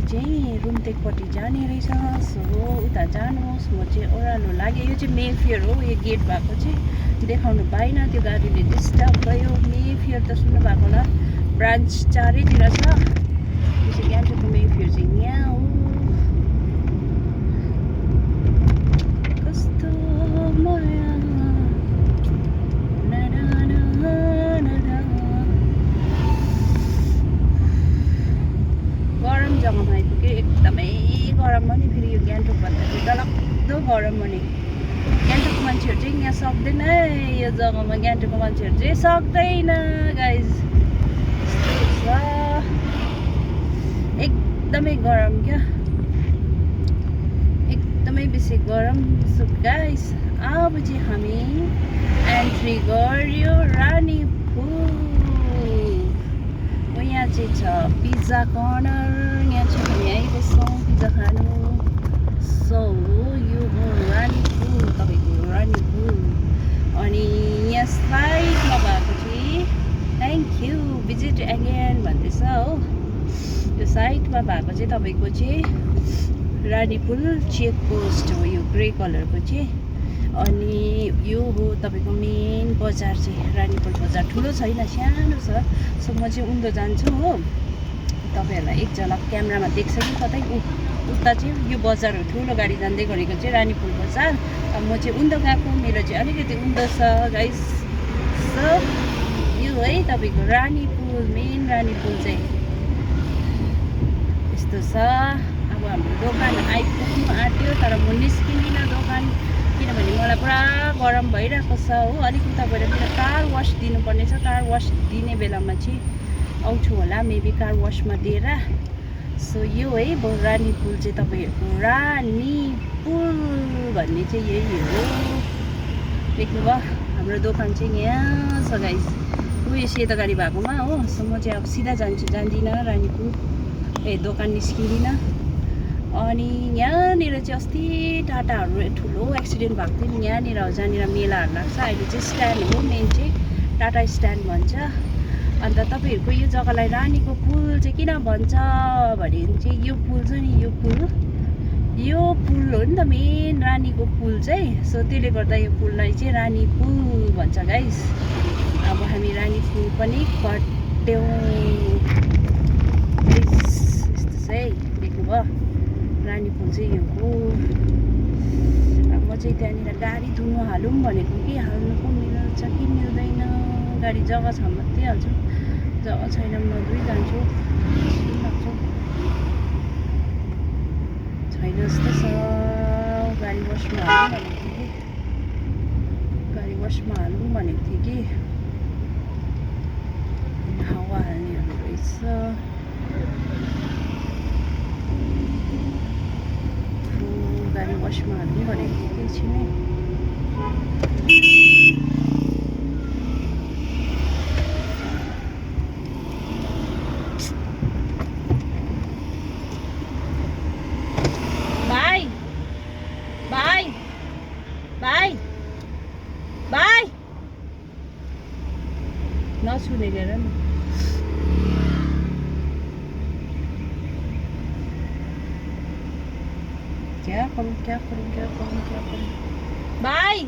चाहिँ रुम्तेकपट्टि जाने रहेछ। सो उता जानुहोस्। म चाहिँ ओह्रालो लागेँ। यो चाहिँ मेफेयर हो। यो गेट भएको चाहिँ देखाउनु पाइनँ, त्यो गाडीले डिस्टर्ब भयो। मेफेयर त सुन्नु भएको होला, ब्रान्च चारैतिर छ। यो चाहिँ गान्तोकको मेफेयर चाहिँ यहाँ हो। कस्तो माया गरम जग्गामा आइपुग्यो। एकदमै गरम हो नि। फेरि यो गान्तोकभन्दा चाहिँ डरलाग्दो गरम हो नि। गान्तोकको मान्छेहरू चाहिँ यहाँ सक्दैन है। यो जग्गामा गान्तोकको मान्छेहरू चाहिँ सक्दैन गाइज। यस्तो छ, एकदमै गरम क्या, एकदमै बेसी गरम। सो गाइज अब चाहिँ हामी एन्ट्री गर्यो रानीपुल। यहाँ चाहिँ छ पिज्जा कर्नर। यहाँ चाहिँ हामी आइबस्छौँ पिज्जा खानु। सो यो हो रानीपुल, तपाईँको रानीपुल। अनि यहाँ साइडमा भएको चाहिँ थ्याङ्क यू भिजिट एगेन भन्दैछ हो। यो साइडमा भएको चाहिँ तपाईँको चाहिँ रानीपुल चेक पोस्ट हो, यो ग्रे कलरको चाहिँ। अनि यो हो तपाईँको मेन बजार चाहिँ रानीपुल बजार। ठुलो छैन, सानो छ। सो म चाहिँ उँधो जान्छु हो। तपाईँहरूलाई एक झलक क्यामेरामा देख्छ कि कतै उता चाहिँ यो बजार हो। ठुलो गाडी जाँदै गरेको चाहिँ रानीपुल बजार। अब म चाहिँ उँधो गएको, मेरो चाहिँ अलिकति उँधो छ गाइस। सो यो है तपाईँको रानीपुल, मेन रानीपुल चाहिँ यस्तो छ। अब हाम्रो दोकान आइपुग्नु आँट्यो, तर म निस्किँदिनँ दोकान, किनभने मलाई पुरा गरम भइरहेको छ हो। अलिक उता गएर मेरो कार वास दिनुपर्ने छ। कार वास दिने बेलामा चाहिँ आउँछु होला, मेबी कार वासमा दिएर। सो यो है रानीपुल चाहिँ तपाईँहरूको रानीपुल भन्ने चाहिँ यही हो। देख्नुभयो, हाम्रो दोकान चाहिँ यहाँ छ गाइस। उयो सेतो गाडी भएकोमा हो। सो म चाहिँ अब सिधा जान्दिनँ रानीपुल, दोकान निस्किँदिनँ। अनि यहाँनिर चाहिँ अस्ति टाटाहरू ठुलो एक्सिडेन्ट भएको थियो नि। यहाँनिर जहाँनिर मेलाहरू लाग्छ, अहिले चाहिँ स्ट्यान्ड हो, मेन चाहिँ टाटा स्ट्यान्ड भन्छ। अन्त तपाईँहरूको यो जग्गालाई रानीको पुल चाहिँ किन भन्छ भने चाहिँ यो पुल छ नि, यो पुल हो नि त मेन रानीको पुल चाहिँ। सो त्यसले गर्दा यो पुललाई चाहिँ रानी पुल भन्छ गाइस। अब हामी रानी पुल पनि कट्यौँ। यस्तो चाहिँ देख्नुभयो, रानीपुल चाहिँ यो हो। अब म चाहिँ त्यहाँनिर गाडी धुनु हालौँ भनेको कि हाल्नु पो मिल्छ कि मिल्दैन। गाडी जग्गा छ मात्रै हाल्छु, जग्गा छैन नधुइ जान्छु। छैन जस्तो छ। गाडी वासमा हालौँ भनेको थिएँ कि, गाडी वासमा हालौँ भनेको थिएँ कि हावा हाल्नेहरू रहेछ। गाडी वासमा हाल्नु भनेको थिएँ कि एकछिनै। भाइ भाइ भाइ भाइ नछुने हेर न। क्या करूँ भाई।